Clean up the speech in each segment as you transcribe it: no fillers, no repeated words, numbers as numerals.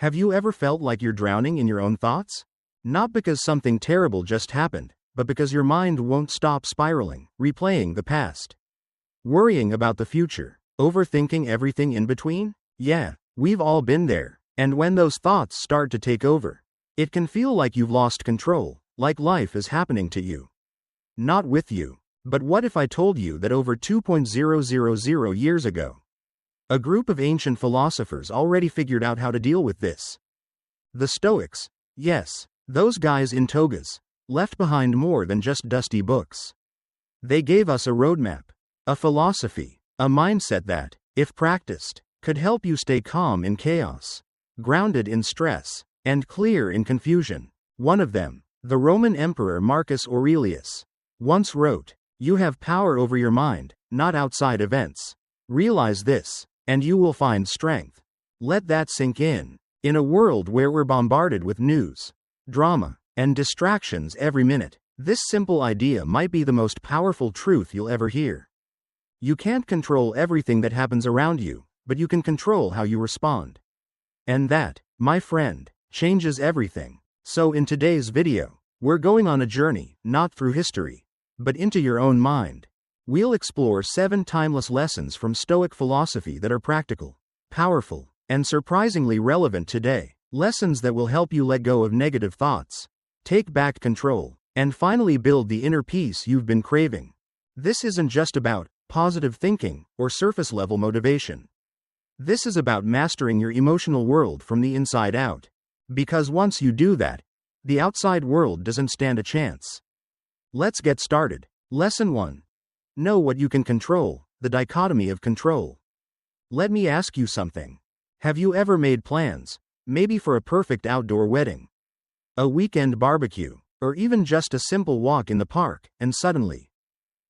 Have you ever felt like you're drowning in your own thoughts? Not because something terrible just happened, but because your mind won't stop spiraling, replaying the past, worrying about the future, overthinking everything in between? Yeah, we've all been there. And when those thoughts start to take over, it can feel like you've lost control, like life is happening to you, not with you. But what if I told you that over 2,000 years ago, a group of ancient philosophers already figured out how to deal with this? The Stoics. Yes, those guys in togas, left behind more than just dusty books. They gave us a roadmap, a philosophy, a mindset that, if practiced, could help you stay calm in chaos, grounded in stress, and clear in confusion. One of them, the Roman Emperor Marcus Aurelius, once wrote, "You have power over your mind, not outside events. Realize this, and you will find strength." Let that sink in. In a world where we're bombarded with news, drama, and distractions every minute, this simple idea might be the most powerful truth you'll ever hear. You can't control everything that happens around you, but you can control how you respond. And that, my friend, changes everything. So in today's video, we're going on a journey, not through history, but into your own mind. We'll explore 7 timeless lessons from Stoic philosophy that are practical, powerful, and surprisingly relevant today. Lessons that will help you let go of negative thoughts, take back control, and finally build the inner peace you've been craving. This isn't just about positive thinking or surface-level motivation. This is about mastering your emotional world from the inside out. Because once you do that, the outside world doesn't stand a chance. Let's get started. Lesson 1. Know what you can control, the dichotomy of control. Let me ask you something. Have you ever made plans, maybe for a perfect outdoor wedding, a weekend barbecue, or even just a simple walk in the park, and suddenly,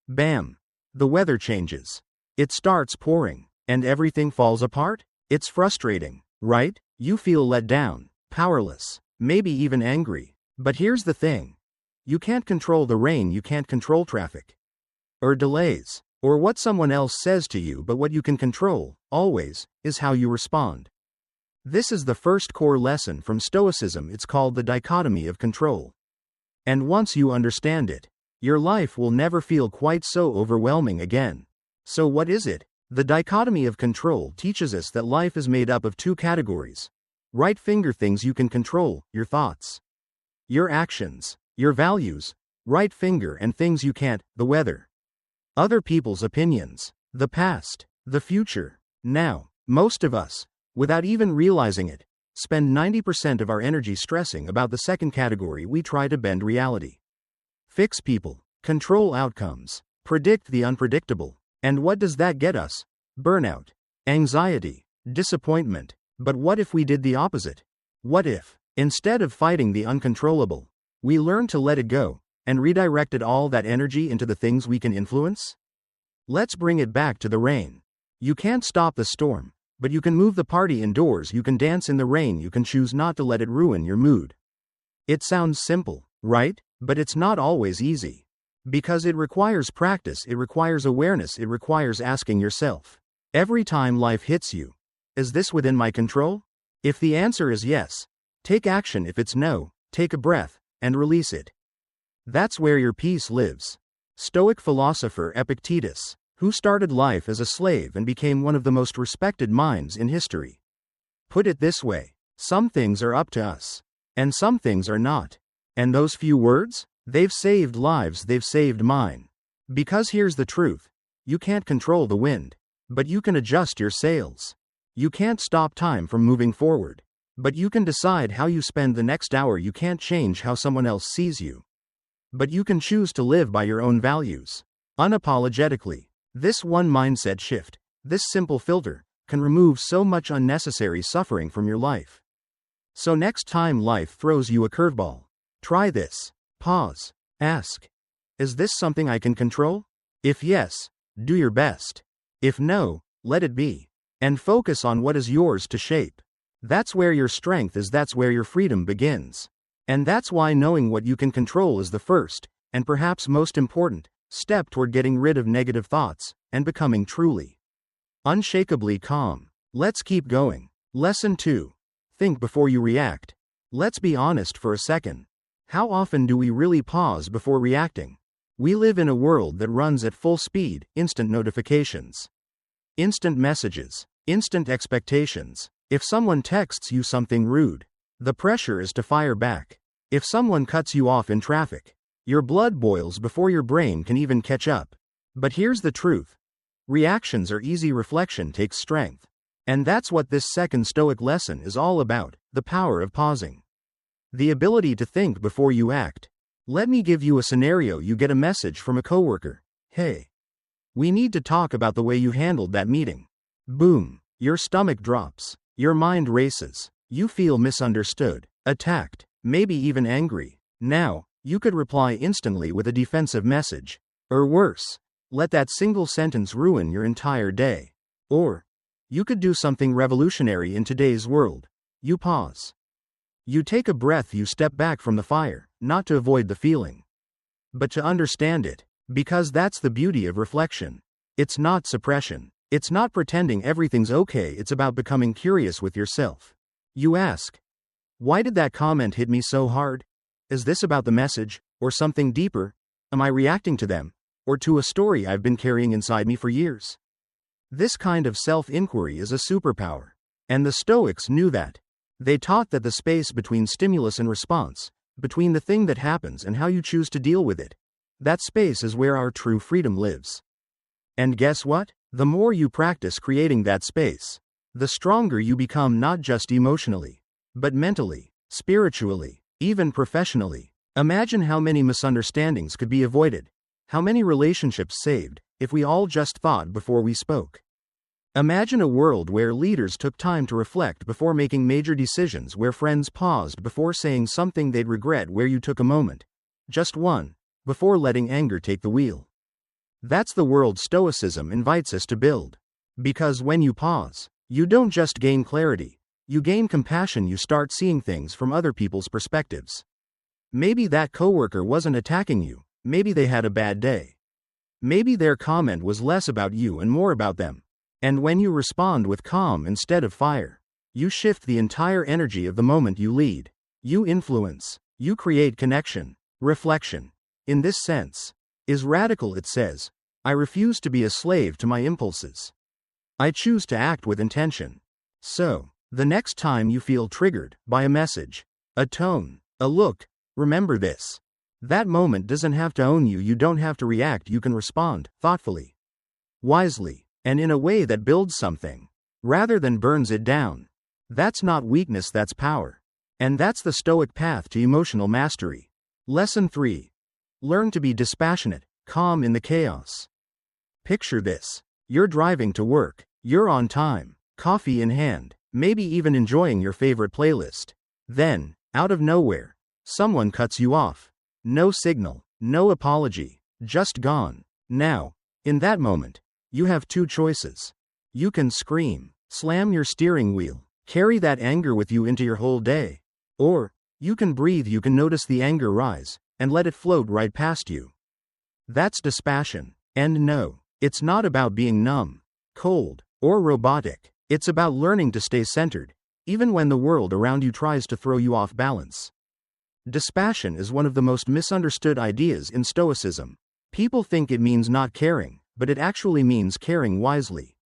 bam, the weather changes. It starts pouring, and everything falls apart? It's frustrating, right? You feel let down, powerless, maybe even angry. But here's the thing. You can't control the rain, you can't control traffic, or delays, or what someone else says to you, but what you can control, always, is how you respond. This is the first core lesson from Stoicism. It's called the dichotomy of control. And once you understand it, your life will never feel quite so overwhelming again. So what is it? The dichotomy of control teaches us that life is made up of 2 categories. Right finger things you can control, your thoughts, your actions, your values. Right finger and things you can't, the weather, other people's opinions, the past, the future. Now, most of us, without even realizing it, spend 90% of our energy stressing about the second category. We try to bend reality, fix people, control outcomes, predict the unpredictable. And what does that get us? Burnout, anxiety, disappointment. But what if we did the opposite? What if, instead of fighting the uncontrollable, we learned to let it go, and redirected all that energy into the things we can influence? Let's bring it back to the rain. You can't stop the storm, but you can move the party indoors. You can dance in the rain. You can choose not to let it ruin your mood. It sounds simple, right? But it's not always easy. Because it requires practice, it requires awareness, it requires asking yourself, every time life hits you, is this within my control? If the answer is yes, take action. If it's no, take a breath, and release it. That's where your peace lives. Stoic philosopher Epictetus, who started life as a slave and became one of the most respected minds in history, put it this way: some things are up to us, and some things are not. And those few words? They've saved lives, they've saved mine. Because here's the truth. You can't control the wind, but you can adjust your sails. You can't stop time from moving forward, but you can decide how you spend the next hour. You can't change how someone else sees you, but you can choose to live by your own values, unapologetically. This one mindset shift, this simple filter, can remove so much unnecessary suffering from your life. So next time life throws you a curveball, try this. Pause. Ask, is this something I can control? If yes, do your best. If no, let it be. And focus on what is yours to shape. That's where your strength is, that's where your freedom begins. And that's why knowing what you can control is the first, and perhaps most important, step toward getting rid of negative thoughts, and becoming truly, unshakably calm. Let's keep going. Lesson 2. think before you react. Let's be honest for a second. How often do we really pause before reacting? We live in a world that runs at full speed, instant notifications, instant messages, instant expectations. If someone texts you something rude, the pressure is to fire back. If someone cuts you off in traffic, your blood boils before your brain can even catch up. But here's the truth. Reactions are easy, reflection takes strength. And that's what this second Stoic lesson is all about, the power of pausing. The ability to think before you act. Let me give you a scenario. You get a message from a coworker. Hey, we need to talk about the way you handled that meeting. Boom. Your stomach drops. Your mind races. You feel misunderstood, attacked, maybe even angry. Now, you could reply instantly with a defensive message. Or worse, let that single sentence ruin your entire day. Or, you could do something revolutionary in today's world. You pause. You take a breath, you step back from the fire, not to avoid the feeling, but to understand it. Because that's the beauty of reflection. It's not suppression. It's not pretending everything's okay, it's about becoming curious with yourself. You ask, why did that comment hit me so hard? Is this about the message, or something deeper? Am I reacting to them, or to a story I've been carrying inside me for years? This kind of self-inquiry is a superpower. And the Stoics knew that. They taught that the space between stimulus and response, between the thing that happens and how you choose to deal with it, that space is where our true freedom lives. And guess what? The more you practice creating that space, the stronger you become, not just emotionally, but mentally, spiritually, even professionally. Imagine how many misunderstandings could be avoided, how many relationships saved, if we all just thought before we spoke. Imagine a world where leaders took time to reflect before making major decisions, where friends paused before saying something they'd regret, where you took a moment, just one, before letting anger take the wheel. That's the world Stoicism invites us to build. Because when you pause, you don't just gain clarity, you gain compassion. You start seeing things from other people's perspectives. Maybe that coworker wasn't attacking you, maybe they had a bad day. Maybe their comment was less about you and more about them. And when you respond with calm instead of fire, you shift the entire energy of the moment. You lead, you influence, you create connection. Reflection, in this sense, is radical. It says, I refuse to be a slave to my impulses. I choose to act with intention. So, the next time you feel triggered by a message, a tone, a look, remember this. That moment doesn't have to own you. You don't have to react. You can respond thoughtfully, wisely, and in a way that builds something, rather than burns it down. That's not weakness, that's power. And that's the Stoic path to emotional mastery. Lesson 3. Learn to be dispassionate, calm in the chaos. Picture this. You're driving to work. You're on time, coffee in hand, maybe even enjoying your favorite playlist. Then, out of nowhere, someone cuts you off. No signal, no apology, just gone. Now, in that moment, you have two choices. You can scream, slam your steering wheel, carry that anger with you into your whole day. Or, you can breathe, you can notice the anger rise, and let it float right past you. That's dispassion. And no, it's not about being numb, cold, or robotic. It's about learning to stay centered, even when the world around you tries to throw you off balance. Dispassion is one of the most misunderstood ideas in Stoicism. People think it means not caring, but it actually means caring wisely.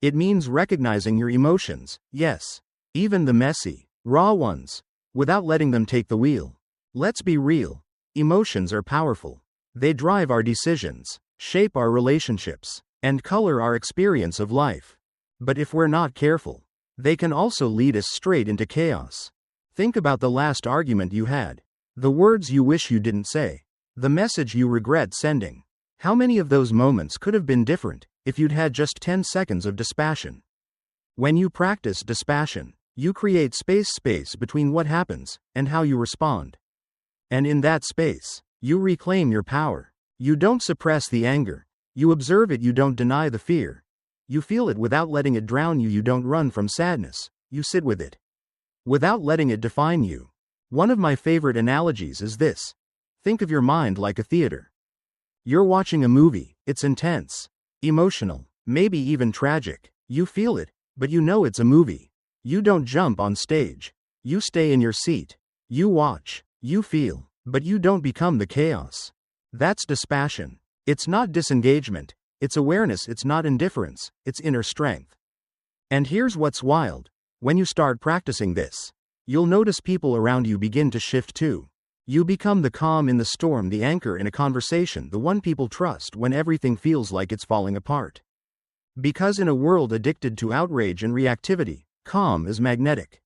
It means recognizing your emotions, yes, even the messy, raw ones, without letting them take the wheel. Let's be real. Emotions are powerful. They drive our decisions, shape our relationships, and color our experience of life. But if we're not careful, they can also lead us straight into chaos. Think about the last argument you had, the words you wish you didn't say, the message you regret sending. How many of those moments could have been different if you'd had just 10 seconds of dispassion? When you practice dispassion, you create space between what happens and how you respond. And in that space, you reclaim your power. You don't suppress the anger. You observe it. You don't deny the fear. You feel it without letting it drown you. You don't run from sadness. You sit with it, without letting it define you. One of my favorite analogies is this. Think of your mind like a theater. You're watching a movie. It's intense, emotional, maybe even tragic. You feel it, but you know it's a movie. You don't jump on stage. You stay in your seat. You watch. You feel. But you don't become the chaos. That's dispassion. It's not disengagement. It's awareness. It's not indifference. It's inner strength. And here's what's wild. When you start practicing this, you'll notice people around you begin to shift too. You become the calm in the storm, the anchor in a conversation, the one people trust when everything feels like it's falling apart. Because in a world addicted to outrage and reactivity, calm is magnetic.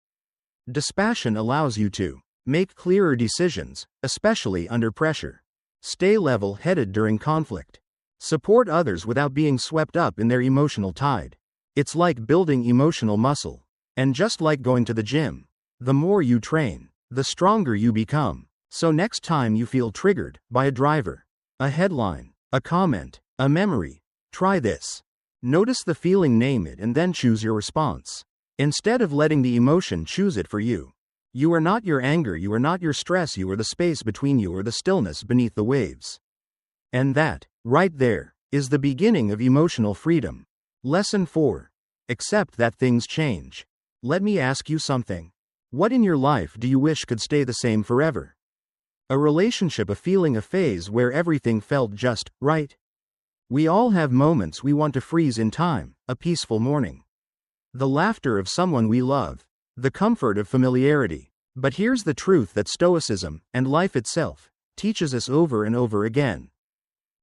Dispassion allows you to make clearer decisions, especially under pressure. Stay level-headed during conflict. Support others without being swept up in their emotional tide. It's like building emotional muscle. And just like going to the gym, the more you train, the stronger you become. So next time you feel triggered by a driver, a headline, a comment, a memory, try this. Notice the feeling, name it, and then choose your response. Instead of letting the emotion choose it for you. You are not your anger, you are not your stress, you are the space between you or the stillness beneath the waves. And that, right there, is the beginning of emotional freedom. Lesson 4. Accept that things change. Let me ask you something. What in your life do you wish could stay the same forever? A relationship, a feeling, a phase where everything felt just right? We all have moments we want to freeze in time, a peaceful morning. The laughter of someone we love. The comfort of familiarity. But here's the truth that Stoicism, and life itself, teaches us over and over again.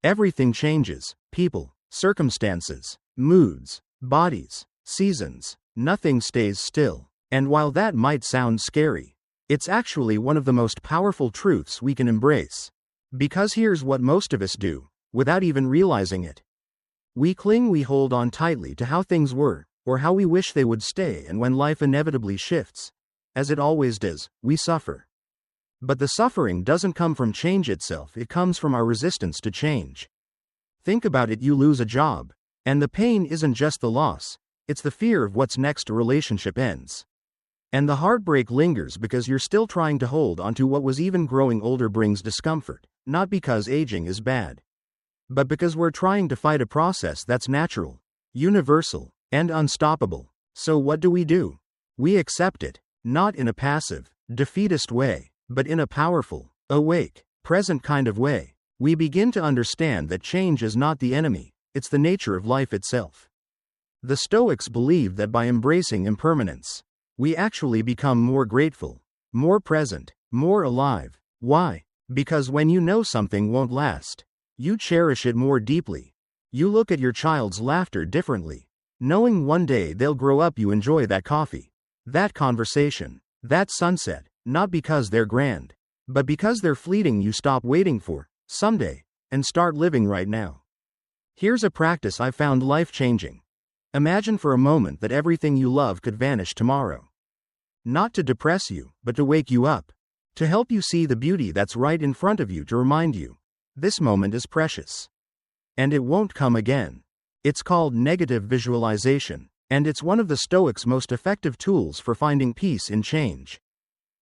Everything changes. People, circumstances, moods, bodies, seasons. Nothing stays still. And while that might sound scary, it's actually one of the most powerful truths we can embrace. Because here's what most of us do, without even realizing it. We cling, we hold on tightly to how things were, or how we wish they would stay, and when life inevitably shifts, as it always does, we suffer. But the suffering doesn't come from change itself, it comes from our resistance to change. Think about it, you lose a job, and the pain isn't just the loss, it's the fear of what's next. A relationship ends. And the heartbreak lingers because you're still trying to hold onto what was. Even growing older brings discomfort, not because aging is bad, but because we're trying to fight a process that's natural, universal, and unstoppable. So what do? We accept it, not in a passive, defeatist way, but in a powerful, awake, present kind of way. We begin to understand that change is not the enemy, it's the nature of life itself. The Stoics believed that by embracing impermanence, we actually become more grateful, more present, more alive. Why? Because when you know something won't last, you cherish it more deeply. You look at your child's laughter differently, knowing one day they'll grow up. You enjoy that coffee, that conversation, that sunset, not because they're grand, but because they're fleeting. You stop waiting for someday and start living right now. Here's a practice I found life-changing. Imagine for a moment that everything you love could vanish tomorrow. Not to depress you, but to wake you up. To help you see the beauty that's right in front of you, to remind you, this moment is precious. And it won't come again. It's called negative visualization, and it's one of the Stoics' most effective tools for finding peace in change.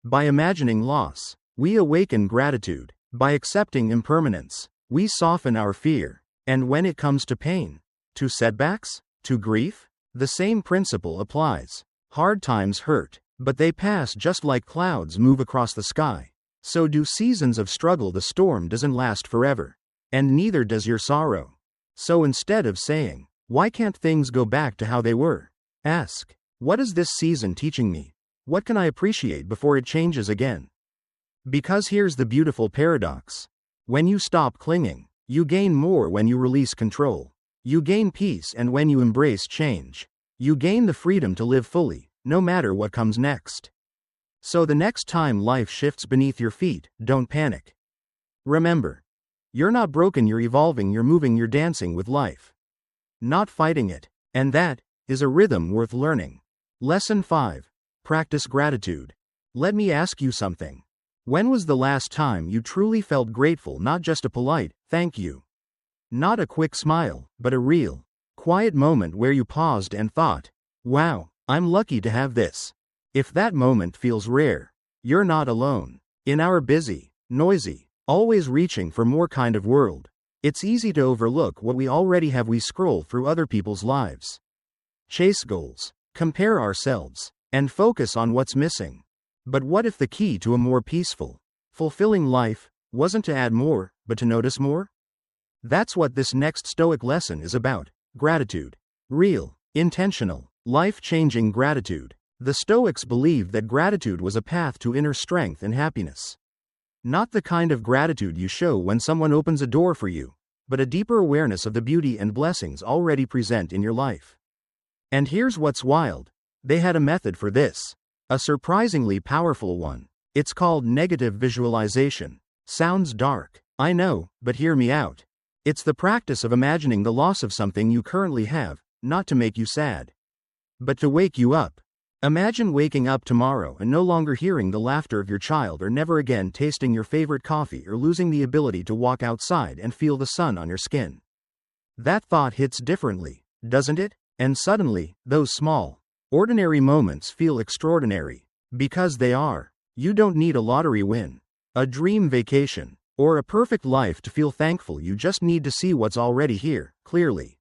By imagining loss, we awaken gratitude. By accepting impermanence, we soften our fear. And when it comes to pain, to setbacks, to grief, the same principle applies. Hard times hurt, but they pass just like clouds move across the sky. So do seasons of struggle. The storm doesn't last forever, and neither does your sorrow. So instead of saying, why can't things go back to how they were? Ask, what is this season teaching me? What can I appreciate before it changes again? Because here's the beautiful paradox. When you stop clinging, you gain more. When you release control, you gain peace, and when you embrace change, you gain the freedom to live fully, no matter what comes next. So the next time life shifts beneath your feet, don't panic. Remember, you're not broken, you're evolving, you're moving, you're dancing with life, not fighting it. And that is a rhythm worth learning. Lesson 5. Practice gratitude. Let me ask you something. When was the last time you truly felt grateful? Not just a polite, thank you. Not a quick smile, but a real, quiet moment where you paused and thought, wow, I'm lucky to have this. If that moment feels rare, you're not alone. In our busy, noisy, always reaching for more kind of world, it's easy to overlook what we already have. We scroll through other people's lives, chase goals, compare ourselves, and focus on what's missing. But what if the key to a more peaceful, fulfilling life wasn't to add more, but to notice more? That's what this next Stoic lesson is about. Gratitude. Real, intentional, life-changing gratitude. The Stoics believed that gratitude was a path to inner strength and happiness. Not the kind of gratitude you show when someone opens a door for you, but a deeper awareness of the beauty and blessings already present in your life. And here's what's wild. They had a method for this. A surprisingly powerful one. It's called negative visualization. Sounds dark, I know, but hear me out. It's the practice of imagining the loss of something you currently have, not to make you sad, but to wake you up. Imagine waking up tomorrow and no longer hearing the laughter of your child, or never again tasting your favorite coffee, or losing the ability to walk outside and feel the sun on your skin. That thought hits differently, doesn't it? And suddenly, those small, ordinary moments feel extraordinary. Because they are. You don't need a lottery win, a dream vacation, or a perfect life to feel thankful. You just need to see what's already here, clearly,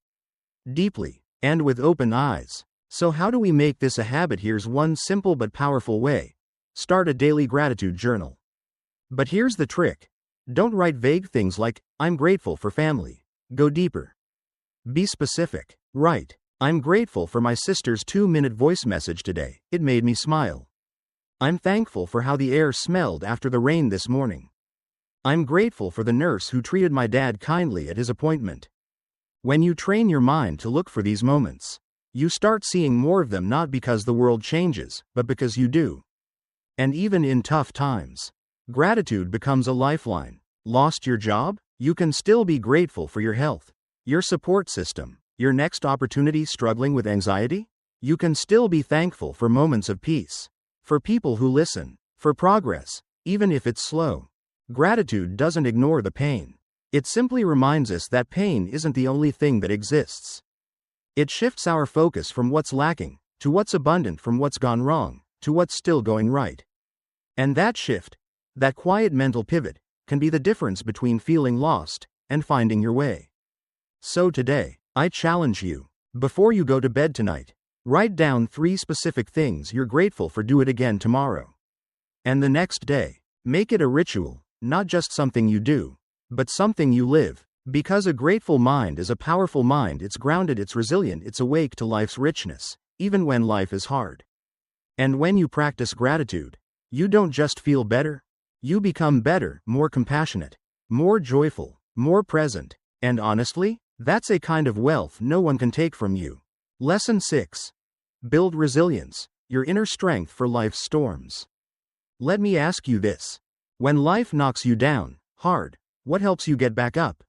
deeply, and with open eyes. So how do we make this a habit? Here's one simple but powerful way. Start a daily gratitude journal. But here's the trick. Don't write vague things like, I'm grateful for family. Go deeper. Be specific. Write, I'm grateful for my sister's 2-minute voice message today. It made me smile. I'm thankful for how the air smelled after the rain this morning. I'm grateful for the nurse who treated my dad kindly at his appointment. When you train your mind to look for these moments, you start seeing more of them, not because the world changes, but because you do. And even in tough times, gratitude becomes a lifeline. Lost your job? You can still be grateful for your health, your support system, your next opportunity. Struggling with anxiety? You can still be thankful for moments of peace, for people who listen, for progress, even if it's slow. Gratitude doesn't ignore the pain. It simply reminds us that pain isn't the only thing that exists. It shifts our focus from what's lacking, to what's abundant, from what's gone wrong, to what's still going right. And that shift, that quiet mental pivot, can be the difference between feeling lost and finding your way. So today, I challenge you, before you go to bed tonight, write down 3 specific things you're grateful for. Do it again tomorrow. And the next day, make it a ritual, not just something you do, but something you live. Because a grateful mind is a powerful mind. It's grounded, it's resilient, it's awake to life's richness, even when life is hard. And when you practice gratitude, you don't just feel better, you become better, more compassionate, more joyful, more present, and honestly, that's a kind of wealth no one can take from you. Lesson 6. Build resilience, your inner strength for life's storms. Let me ask you this. When life knocks you down hard, what helps you get back up?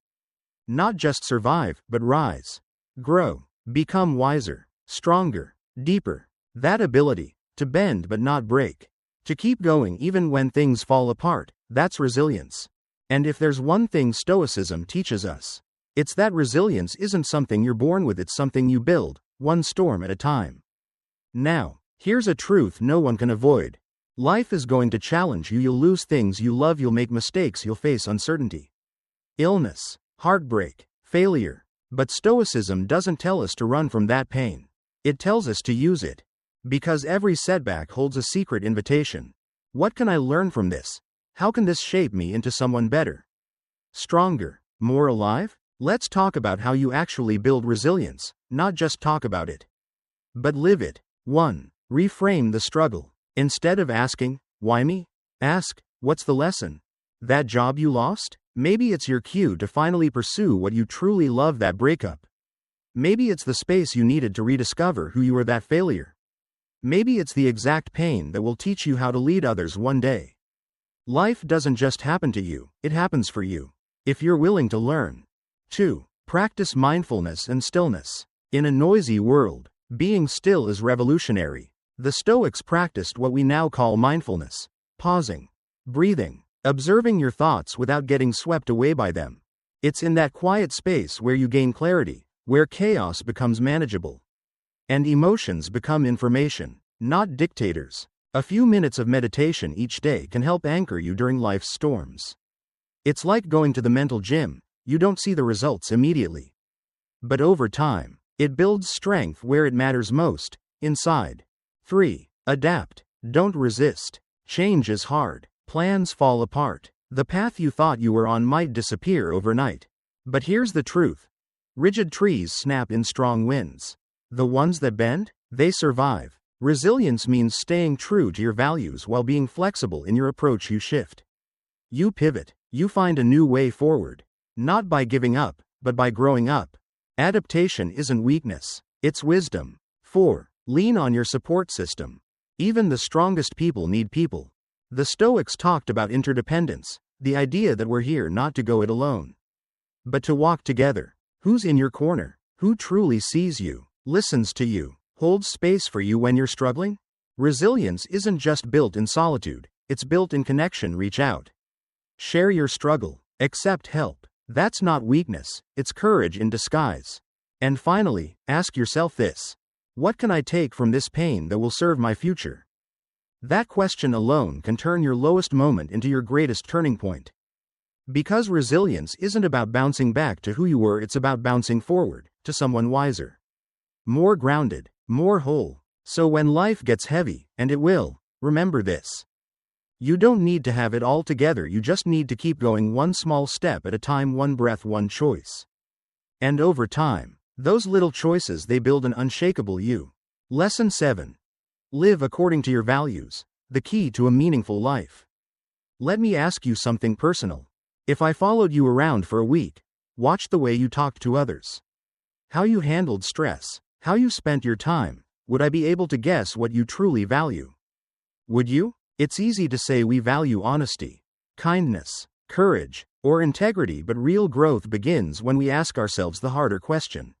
Not just survive, but rise, grow, become wiser, stronger, deeper. That ability to bend but not break, to keep going even when things fall apart, that's resilience. And if there's one thing Stoicism teaches us, it's that resilience isn't something you're born with, it's something you build, one storm at a time. Now, here's a truth no one can avoid. Life is going to challenge you. You'll lose things you love, you'll make mistakes, you'll face uncertainty, illness, heartbreak, failure. But Stoicism doesn't tell us to run from that pain. It tells us to use it. Because every setback holds a secret invitation. What can I learn from this? How can this shape me into someone better, stronger, more alive? Let's talk about how you actually build resilience, not just talk about it, but live it. 1. Reframe the struggle. Instead of asking, why me? Ask, what's the lesson? That job you lost? Maybe it's your cue to finally pursue what you truly love. That breakup. Maybe it's the space you needed to rediscover who you were. That failure. Maybe it's the exact pain that will teach you how to lead others one day. Life doesn't just happen to you, it happens for you, if you're willing to learn. 2. Practice mindfulness and stillness. In a noisy world, being still is revolutionary. The Stoics practiced what we now call mindfulness. Pausing, breathing, observing your thoughts without getting swept away by them. It's in that quiet space where you gain clarity, where chaos becomes manageable, and emotions become information, not dictators. A few minutes of meditation each day can help anchor you during life's storms. It's like going to the mental gym. You don't see the results immediately, but over time, it builds strength where it matters most, inside. 3. Adapt. Don't resist. Change is hard. Plans fall apart. The path you thought you were on might disappear overnight. But here's the truth. Rigid trees snap in strong winds. The ones that bend, they survive. Resilience means staying true to your values while being flexible in your approach. You shift. You pivot. You find a new way forward. Not by giving up, but by growing up. Adaptation isn't weakness, it's wisdom. 4. Lean on your support system. Even the strongest people need people. The Stoics talked about interdependence, the idea that we're here not to go it alone, but to walk together. Who's in your corner? Who truly sees you, listens to you, holds space for you when you're struggling? Resilience isn't just built in solitude, it's built in connection. Reach out. Share your struggle. Accept help. That's not weakness, it's courage in disguise. And finally, ask yourself this. What can I take from this pain that will serve my future? That question alone can turn your lowest moment into your greatest turning point. Because resilience isn't about bouncing back to who you were, it's about bouncing forward, to someone wiser. More grounded, more whole. So when life gets heavy, and it will, remember this. You don't need to have it all together, you just need to keep going one small step at a time, one breath, one choice. And over time, those little choices, they build an unshakable you. Lesson 7. Live according to your values, the key to a meaningful life. Let me ask you something personal. If I followed you around for a week, watched the way you talked to others, how you handled stress, how you spent your time, would I be able to guess what you truly value? Would you? It's easy to say we value honesty, kindness, courage, or integrity, but real growth begins when we ask ourselves the harder question.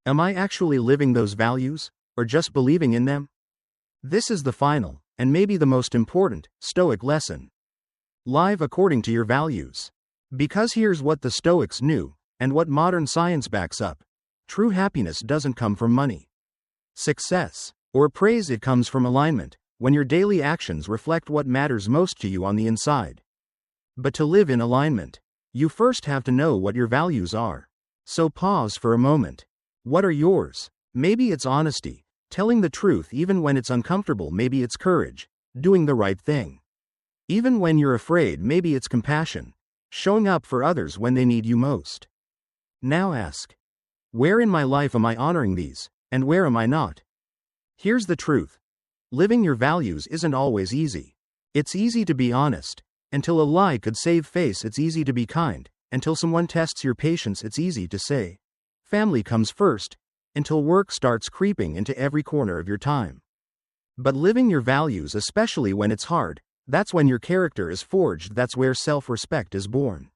Am I actually living those values, or just believing in them? This is the final, and maybe the most important, Stoic lesson. Live according to your values. Because here's what the Stoics knew, and what modern science backs up. True happiness doesn't come from money, success, or praise. It comes from alignment, when your daily actions reflect what matters most to you on the inside. But to live in alignment, you first have to know what your values are. So pause for a moment. What are yours? Maybe it's honesty, telling the truth even when it's uncomfortable. Maybe it's courage, doing the right thing even when you're afraid. Maybe it's compassion, showing up for others when they need you most. Now ask, where in my life am I honoring these, and where am I not? Here's the truth. Living your values isn't always easy. It's easy to be honest, until a lie could save face. It's easy to be kind, until someone tests your patience. It's easy to say family comes first, until work starts creeping into every corner of your time. But living your values, especially when it's hard, that's when your character is forged. That's where self-respect is born.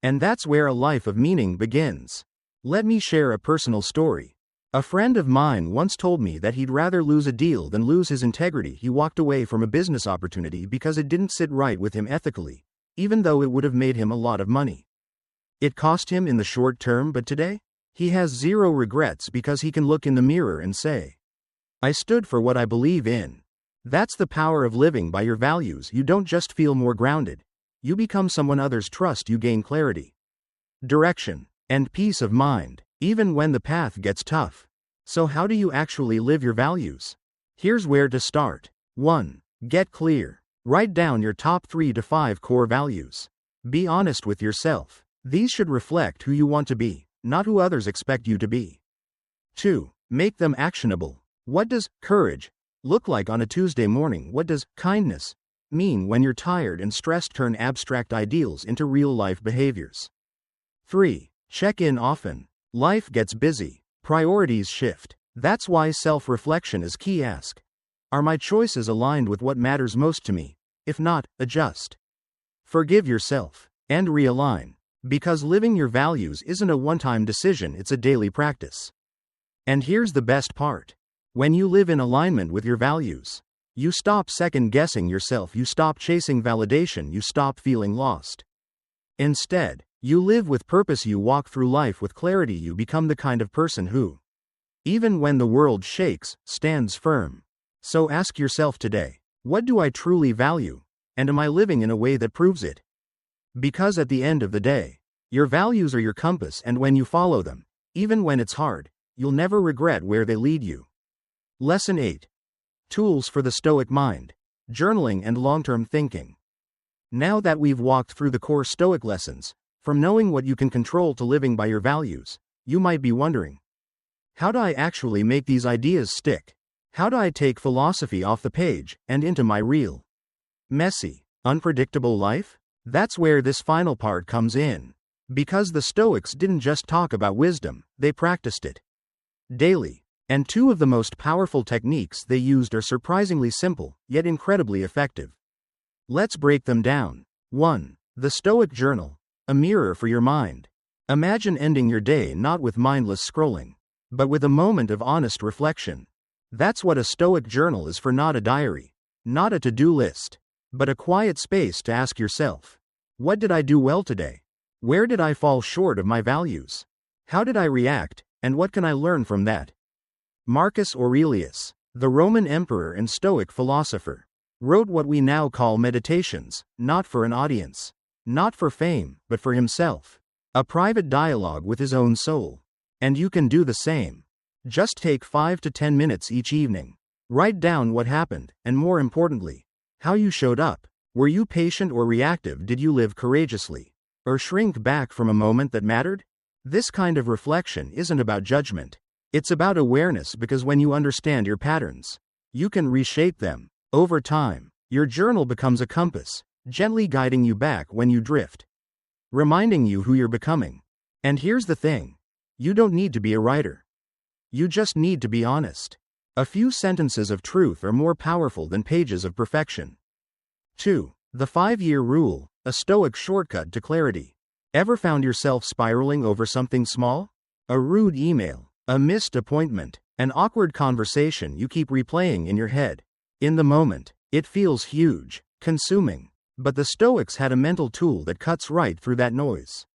And that's where a life of meaning begins. Let me share a personal story. A friend of mine once told me that he'd rather lose a deal than lose his integrity. He walked away from a business opportunity because it didn't sit right with him ethically, even though it would have made him a lot of money. It cost him in the short term, but today, he has zero regrets because he can look in the mirror and say, I stood for what I believe in. That's the power of living by your values. You don't just feel more grounded, you become someone others trust. You gain clarity, direction, and peace of mind, even when the path gets tough. So how do you actually live your values? Here's where to start. 1. Get clear. Write down your top 3 to 5 core values. Be honest with yourself. These should reflect who you want to be, not who others expect you to be. 2. Make them actionable. What does courage look like on a Tuesday morning? What does kindness mean when you're tired and stressed? Turn abstract ideals into real-life behaviors. 3. Check in often. Life gets busy. Priorities shift. That's why self-reflection is key. Ask, are my choices aligned with what matters most to me? If not, adjust. Forgive yourself and realign. Because living your values isn't a one-time decision, it's a daily practice. And here's the best part. When you live in alignment with your values, you stop second-guessing yourself, you stop chasing validation, you stop feeling lost. Instead, you live with purpose, you walk through life with clarity, you become the kind of person who, even when the world shakes, stands firm. So ask yourself today, what do I truly value? And am I living in a way that proves it? Because at the end of the day, your values are your compass, and when you follow them, even when it's hard, you'll never regret where they lead you. Lesson 8. Tools for the Stoic Mind. Journaling and long-term thinking. Now that we've walked through the core Stoic lessons, from knowing what you can control to living by your values, you might be wondering, how do I actually make these ideas stick? How do I take philosophy off the page and into my real, messy, unpredictable life? That's where this final part comes in. Because the Stoics didn't just talk about wisdom, they practiced it daily. And two of the most powerful techniques they used are surprisingly simple, yet incredibly effective. Let's break them down. 1. The Stoic Journal. A mirror for your mind. Imagine ending your day not with mindless scrolling, but with a moment of honest reflection. That's what a Stoic journal is for, not a diary, not a to-do list, but a quiet space to ask yourself, what did I do well today? Where did I fall short of my values? How did I react, and what can I learn from that? Marcus Aurelius, the Roman emperor and Stoic philosopher, wrote what we now call meditations, not for an audience, not for fame, but for himself. A private dialogue with his own soul. And you can do the same. Just take 5 to 10 minutes each evening. Write down what happened, and more importantly, how you showed up. Were you patient or reactive? Did you live courageously, or shrink back from a moment that mattered? This kind of reflection isn't about judgment. It's about awareness, because when you understand your patterns, you can reshape them. Over time, your journal becomes a compass, gently guiding you back when you drift, reminding you who you're becoming. And here's the thing, you don't need to be a writer. You just need to be honest. A few sentences of truth are more powerful than pages of perfection. 2. The 5-year rule, a Stoic shortcut to clarity. Ever found yourself spiraling over something small? A rude email, a missed appointment, an awkward conversation you keep replaying in your head. In the moment, it feels huge, consuming. But the Stoics had a mental tool that cuts right through that noise.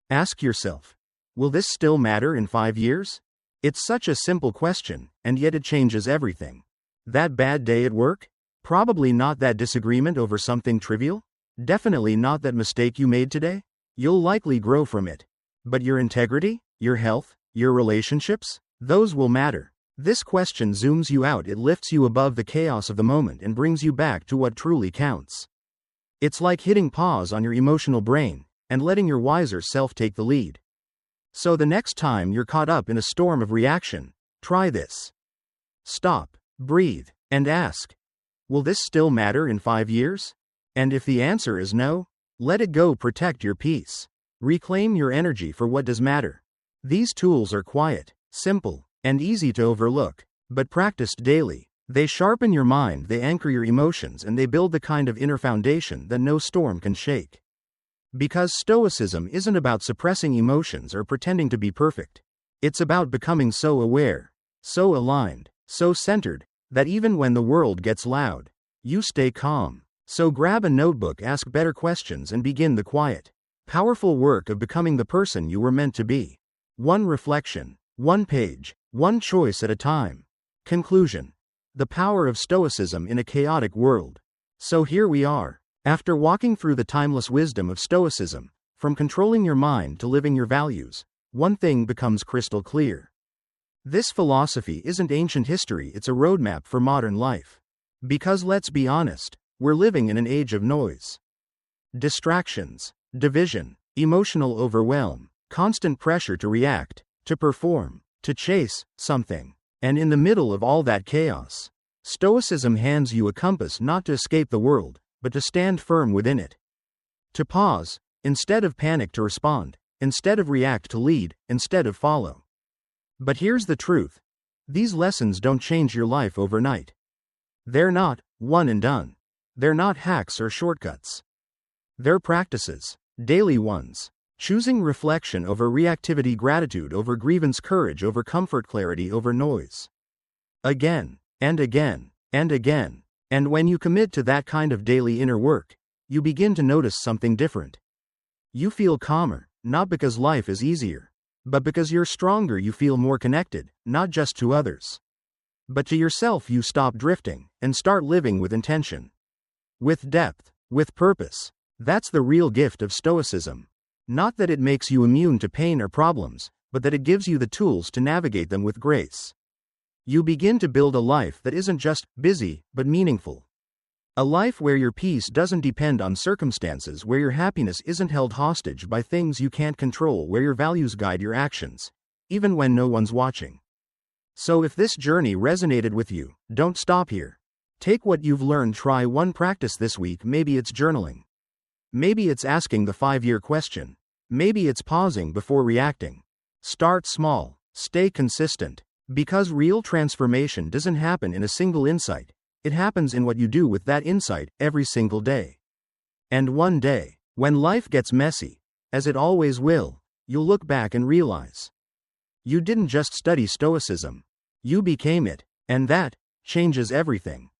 Ask yourself, will this still matter in 5 years? It's such a simple question, and yet it changes everything. That bad day at work? Probably not. That disagreement over something trivial? Definitely not. That mistake you made today? You'll likely grow from it. But your integrity, your health, your relationships? Those will matter. This question zooms you out. It lifts you above the chaos of the moment and brings you back to what truly counts. It's like hitting pause on your emotional brain and letting your wiser self take the lead. So the next time you're caught up in a storm of reaction, try this. Stop, breathe, and ask, will this still matter in 5 years? And if the answer is no, let it go. Protect your peace. Reclaim your energy for what does matter. These tools are quiet, simple, and easy to overlook, but practiced daily, they sharpen your mind, they anchor your emotions, and they build the kind of inner foundation that no storm can shake. Because Stoicism isn't about suppressing emotions or pretending to be perfect. It's about becoming so aware, so aligned, so centered, that even when the world gets loud, you stay calm. So grab a notebook, ask better questions, and begin the quiet, powerful work of becoming the person you were meant to be. One reflection, one page, one choice at a time. Conclusion. The power of Stoicism in a chaotic world. So here we are. After walking through the timeless wisdom of Stoicism, from controlling your mind to living your values, one thing becomes crystal clear. This philosophy isn't ancient history, it's a roadmap for modern life. Because let's be honest, we're living in an age of noise. Distractions, division, emotional overwhelm, constant pressure to react, to perform, to chase something. And in the middle of all that chaos, Stoicism hands you a compass, not to escape the world, but to stand firm within it. To pause, instead of panic; to respond, instead of react; to lead, instead of follow. But here's the truth. These lessons don't change your life overnight. They're not one and done. They're not hacks or shortcuts. They're practices, daily ones. Choosing reflection over reactivity, gratitude over grievance, courage over comfort, clarity over noise. Again, and again, and again. And when you commit to that kind of daily inner work, you begin to notice something different. You feel calmer, not because life is easier, but because you're stronger. You feel more connected, not just to others, but to yourself. You stop drifting and start living with intention, with depth, with purpose. That's the real gift of Stoicism. Not that it makes you immune to pain or problems, but that it gives you the tools to navigate them with grace. You begin to build a life that isn't just busy, but meaningful. A life where your peace doesn't depend on circumstances, where your happiness isn't held hostage by things you can't control, where your values guide your actions, even when no one's watching. So if this journey resonated with you, don't stop here. Take what you've learned, try one practice this week. Maybe it's journaling. Maybe it's asking the 5-year question. Maybe it's pausing before reacting. Start small, stay consistent. Because real transformation doesn't happen in a single insight. It happens in what you do with that insight every single day. And one day, when life gets messy, as it always will, you'll look back and realize you didn't just study Stoicism. You became it, and that changes everything.